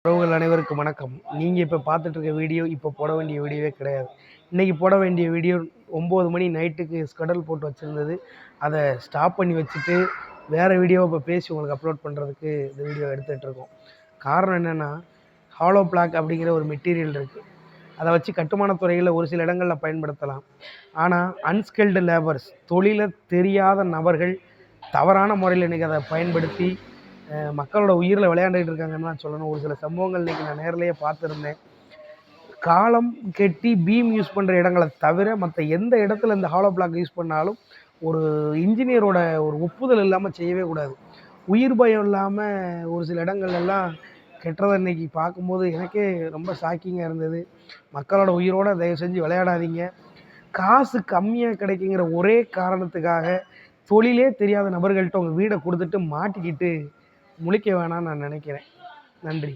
உறவுகள் அனைவருக்கும் வணக்கம். நீங்கள் இப்போ பார்த்துட்டு இருக்க வீடியோ இப்போ போட வேண்டிய வீடியோவே கிடையாது. இன்றைக்கி போட வேண்டிய வீடியோ 9 மணி நைட்டுக்கு ஸ்கெடியூல் போட்டு வச்சுருந்தது. அதை ஸ்டாப் பண்ணி வச்சுட்டு வேறு வீடியோவை இப்போ பேசி உங்களுக்கு அப்லோட் பண்ணுறதுக்கு இந்த வீடியோ எடுத்துகிட்ருக்கோம். காரணம் என்னென்னா, ஹாலோ பிளாக் அப்படிங்கிற ஒரு மெட்டீரியல் இருக்குது. அதை வச்சு கட்டுமானத் துறையில் ஒரு சில இடங்களில் பயன்படுத்தலாம். ஆனால் அன்ஸ்கில்டு லேபர்ஸ், தொழிலை தெரியாத நபர்கள் தவறான முறையில் இன்றைக்கி அதை பயன்படுத்தி மக்களோட உயிரில் விளையாண்டுக்கிட்டு இருக்காங்கன்னு தான் சொல்லணும். ஒரு சில சம்பவங்கள் இன்றைக்கி நான் நேர்லேயே பார்த்துருந்தேன். காலம் கெட்டி பீம் யூஸ் பண்ணுற இடங்களை தவிர மற்ற எந்த இடத்துல இந்த ஹாலோ பிளாக் யூஸ் பண்ணாலும் ஒரு இன்ஜினியரோட ஒரு ஒப்புதல் இல்லாமல் செய்யவே கூடாது. உயிர் பயம் இல்லாமல் ஒரு சில இடங்கள்லாம் கெட்டுறதை இன்றைக்கி பார்க்கும்போது எனக்கே ரொம்ப ஷாக்கிங்காக இருந்தது. மக்களோட உயிரோடு தயவு செஞ்சு விளையாடாதீங்க. காசு கம்மியாக கிடைக்குங்கிற ஒரே காரணத்துக்காக தொழிலே தெரியாத நபர்கள்ட்ட உங்கள் வீடை கொடுத்துட்டு மாட்டிக்கிட்டு முழிக்க வேணாம்னு நான் நினைக்கிறேன். நன்றி.